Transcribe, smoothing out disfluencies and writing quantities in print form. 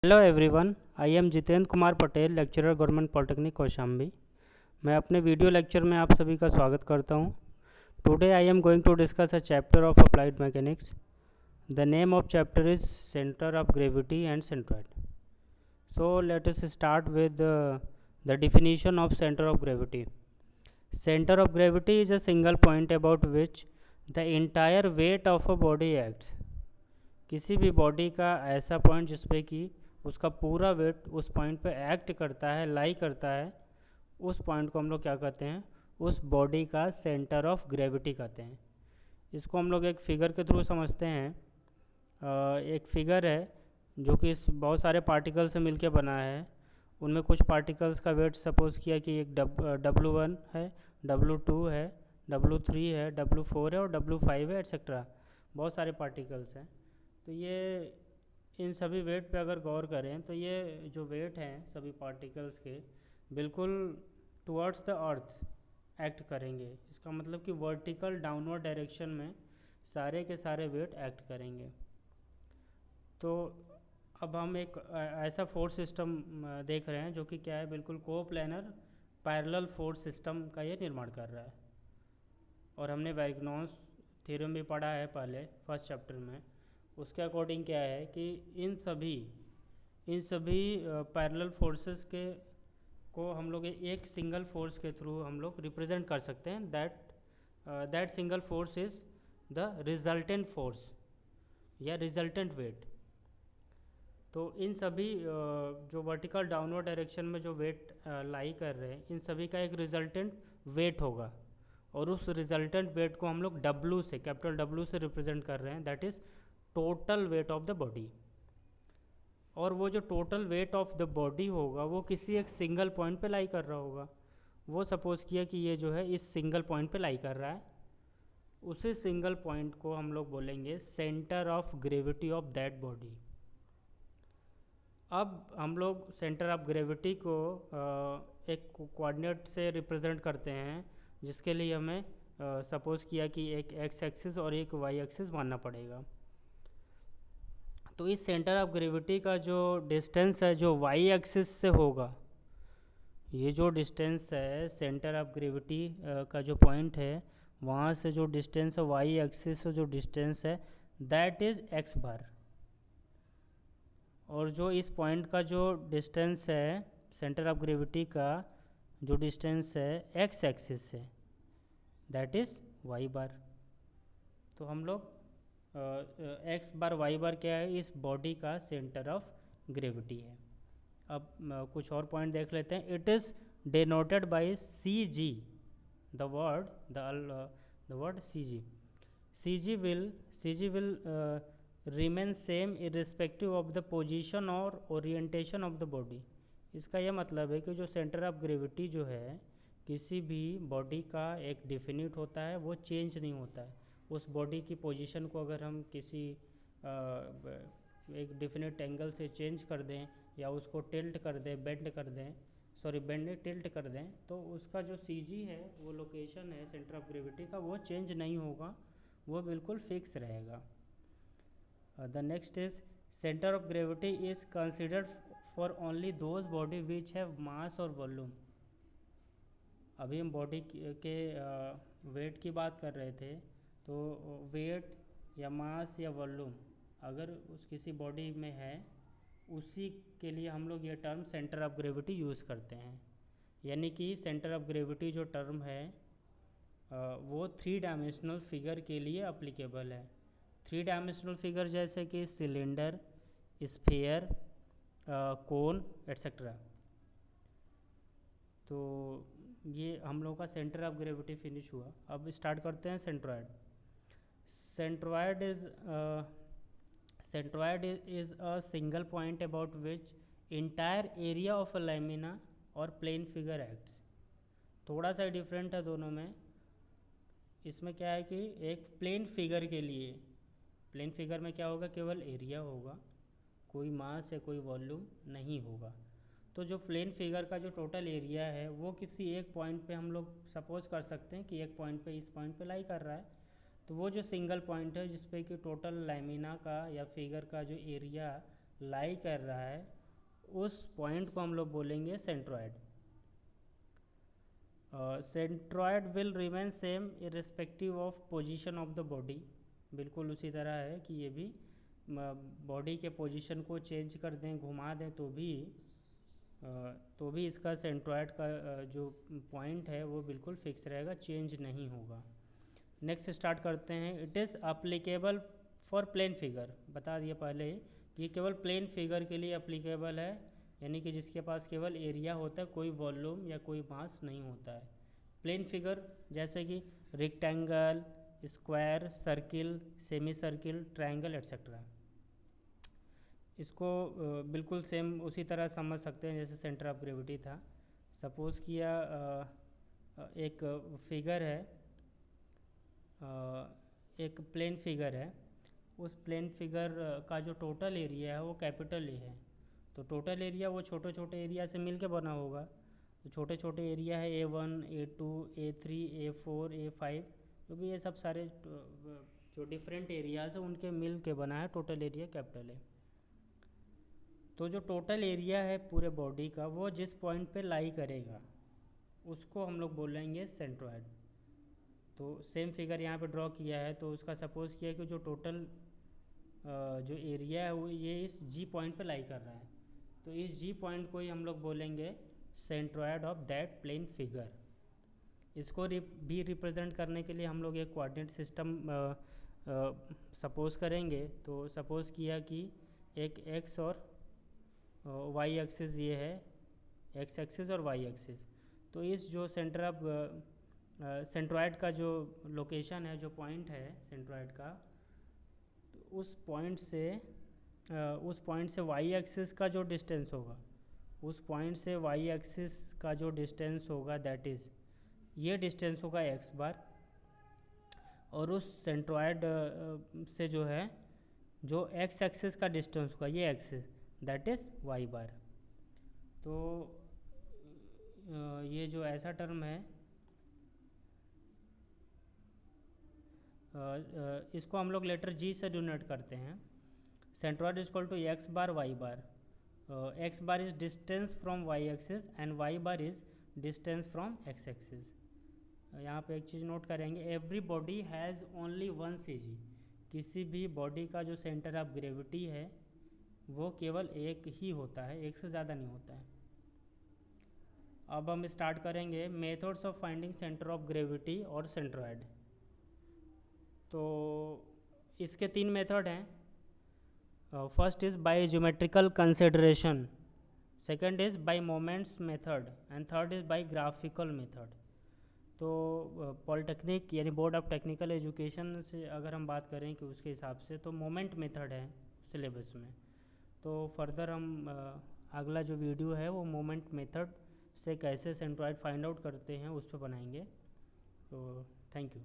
Hello everyone, I am Jitendra Kumar Patel, lecturer government polytechnic Kaushambi. मैं अपने video lecture में आप सभी का स्वागत करता हूं। Today I am going to discuss a chapter of applied mechanics. The name of chapter is centre of gravity and centroid. So let us start with the definition of center of gravity. Center of gravity is a single point about which the entire weight of a body acts. किसी भी body का ऐसा point जिसपे कि उसका पूरा wait उस point पे एक्ट करता है, लाई करता है, उस पॉइंट को हम लोग क्या कहते हैं, उस बॉडी का सेंटर ऑफ ग्रेविटी कहते हैं। इसको हम लोग एक फिगर के थ्रू समझते हैं। एक फिगर है जो कि इस बहुत सारे पार्टिकल से मिलके बना है। उनमें कुछ पार्टिकल्स का वेट सपोज किया कि एक W1 है, W2 है, W3 है, W4 है और W5 है, एट्सेट्रा। बहुत सारे पार्टिकल्स हैं। तो ये इन सभी वेट पे अगर गौर करें तो ये जो वेट हैं सभी पार्टिकल्स के बिल्कुल टुवर्ड्स द अर्थ एक्ट करेंगे। इसका मतलब कि वर्टिकल डाउनवर्ड डायरेक्शन में सारे के सारे वेट एक्ट करेंगे। तो अब हम एक ऐसा फोर्स सिस्टम देख रहे हैं जो कि क्या है, बिल्कुल कोप्लैनर पैरेलल फोर्स सिस्टम का ये निर्माण कर रहा है। और हमने वैगनॉस थ्योरम भी पढ़ा है पहले फर्स्ट चैप्टर में। उसके अकॉर्डिंग क्या है कि इन सभी पैरेलल फोर्सेस के को हम लोग एक सिंगल फोर्स के थ्रू हम लोग रिप्रेजेंट कर सकते हैं। That single force is the resultant force या रिजल्टेंट वेट। तो इन सभी जो वर्टिकल डाउनवर्ड डायरेक्शन में जो वेट लाई कर रहे हैं, इन सभी का एक रिजल्टेंट वेट होगा और उस रिजल्टेंट वेट को हम लोग W से, कैपिटल W से रिप्रेजेंट कर रहे हैं। That is total weight of the body. और वो जो total weight of the body होगा वो किसी एक सिंगल पॉइंट पे लाई कर रहा होगा। वो सपोज किया कि ये जो है इस सिंगल पॉइंट पे लाई कर रहा है। उसी सिंगल पॉइंट को हम लोग बोलेंगे centre of gravity of that body. अब हम लोग सेंटर ऑफ ग्रेविटी को एक कोऑर्डिनेट से रिप्रेजेंट करते हैं, जिसके लिए हमें सपोज किया कि एक एक्स एक्सिस और एक वाई एक्सिस मानना पड़ेगा। तो इस सेंटर ऑफ ग्रेविटी का जो डिस्टेंस है जो वाई एक्सिस से होगा, ये जो डिस्टेंस है सेंटर ऑफ ग्रेविटी का जो पॉइंट है वहाँ से जो डिस्टेंस है वाई एक्सिस से जो डिस्टेंस है दैट इज़ एक्स बार। और जो इस पॉइंट का जो डिस्टेंस है सेंटर ऑफ ग्रेविटी का जो डिस्टेंस है एक्स एक्सिस से दैट इज़ वाई बार। तो हम लोग एक्स बार वाई बार क्या है, इस बॉडी का सेंटर ऑफ ग्रेविटी है। अब कुछ और पॉइंट देख लेते हैं। It is denoted by C G, the word C G will remain same irrespective of the position और ओरिएंटेशन ऑफ द बॉडी। इसका यह मतलब है कि जो सेंटर ऑफ ग्रेविटी जो है किसी भी बॉडी का एक डिफिनिट होता है, वो चेंज नहीं होता है। उस बॉडी की पोजीशन को अगर हम किसी एक डिफिनिट एंगल से चेंज कर दें या उसको टिल्ट कर दें, बेंड नहीं टिल्ट कर दें, तो उसका जो सी जी है, वो लोकेशन है सेंटर ऑफ ग्रेविटी का, वो चेंज नहीं होगा, वो बिल्कुल फिक्स रहेगा। The next is centre of gravity is considered for only those body which have मास और वॉल्यूम। अभी हम बॉडी के वेट की बात कर रहे थे। तो वेट या मास या वॉल्यूम अगर उस किसी बॉडी में है, उसी के लिए हम लोग ये term centre of gravity use करते हैं। यानी कि सेंटर ऑफ ग्रेविटी जो टर्म है वो 3 डायमेंशनल फिगर के लिए अप्लीकेबल है। 3 डायमेंशनल फिगर जैसे कि सिलेंडर, स्फीयर, कोन एट्सेट्रा। तो ये हम लोग का सेंटर ऑफ ग्रेविटी फिनिश हुआ। अब स्टार्ट करते हैं centroid. Centroid is a single point about which entire area of a lamina और प्लेन फिगर एक्ट्स। थोड़ा सा डिफरेंट है दोनों में। इसमें क्या है कि एक प्लेन फिगर के लिए, प्लेन फिगर में क्या होगा, केवल एरिया होगा, कोई मास या कोई वॉल्यूम नहीं होगा। तो जो प्लेन फिगर का जो टोटल एरिया है वो किसी एक पॉइंट पे हम लोग सपोज कर सकते हैं कि एक पॉइंट पे, इस पॉइंट पे लाई कर रहा है। तो वो जो सिंगल पॉइंट है जिसपे कि टोटल लैमिना का या फिगर का जो एरिया लाई कर रहा है उस पॉइंट को हम लोग बोलेंगे centroid. Centroid will remain same irrespective of position of the body. बिल्कुल उसी तरह है कि ये भी बॉडी के पोजीशन को चेंज कर दें, घुमा दें, तो भी इसका सेंट्रॉयड का जो पॉइंट है वो बिल्कुल फिक्स रहेगा, चेंज नहीं होगा। नेक्स्ट स्टार्ट करते हैं। It is applicable for plane figure. बता दिया पहले कि केवल प्लेन फिगर के लिए अप्लीकेबल है, यानी कि जिसके पास केवल एरिया होता है, कोई वॉल्यूम या कोई मास नहीं होता है। प्लेन फिगर जैसे कि rectangle, square, circle, semi circle, triangle etcetera. इसको बिल्कुल सेम उसी तरह समझ सकते हैं जैसे सेंटर ऑफ ग्रेविटी था। सपोज़ किया एक फिगर है, एक प्लेन फिगर है, उस प्लेन फिगर का जो टोटल एरिया है वो कैपिटल ए है। तो टोटल एरिया वो छोटे छोटे एरिया से मिलके बना होगा। तो छोटे छोटे एरिया है A1, A2, A3, A4, A5, जो भी ये सब सारे जो डिफरेंट एरियाज है उनके मिल के बना है टोटल एरिया कैपिटल है। तो जो टोटल एरिया है पूरे बॉडी का वो जिस पॉइंट पे लाई करेगा उसको हम लोग बोलेंगे सेंट्रॉयड। तो सेम फिगर यहाँ पे ड्रॉ किया है, तो उसका सपोज़ किया कि जो टोटल जो एरिया है वो ये इस जी पॉइंट पे लाई कर रहा है, तो इस जी पॉइंट को ही हम लोग बोलेंगे centroid of that plane figure. इसको भी रिप्रेजेंट करने के लिए हम लोग एक कोऑर्डिनेट सिस्टम सपोज़ करेंगे। तो सपोज़ किया कि एक एक्स और वाई एक्सिस ये है, एक्स एक्सिस और वाई एक्सिस। तो इस जो सेंटर ऑफ सेंट्रॉयड का जो लोकेशन है, जो पॉइंट है सेंट्रॉयड का, तो उस पॉइंट से वाई एक्सिस का जो डिस्टेंस होगा, उस पॉइंट से वाई एक्सिस का जो डिस्टेंस होगा दैट इज़ ये डिस्टेंस होगा एक्स बार, और उस सेंट्रॉयड से जो है जो एक्स एक्सिस का डिस्टेंस होगा ये axis that is Y bar. तो ये जो ऐसा टर्म है इसको हम लोग लेटर जी से डिनोट करते हैं। Centroid is equal to X bar Y bar. X bar is distance from Y axis and Y bar is distance from X axis. यहाँ पे एक चीज़ नोट करेंगे, every body has only one CG। किसी भी body का जो centre of gravity है वो केवल एक ही होता है, एक से ज़्यादा नहीं होता है। अब हम स्टार्ट करेंगे methods of finding centre of gravity और सेंट्रॉयड। तो इसके 3 मेथड हैं। First is by geometrical consideration, second is by moments method and third is by graphical method. तो पॉलिटेक्निक यानी बोर्ड ऑफ टेक्निकल एजुकेशन से अगर हम बात करें कि उसके हिसाब से तो मोमेंट मेथड है सिलेबस में। तो फर्दर हम अगला जो वीडियो है वो मोमेंट मेथड से कैसे सेंट्रॉयड फाइंड आउट करते हैं उस पर बनाएंगे। तो थैंक यू।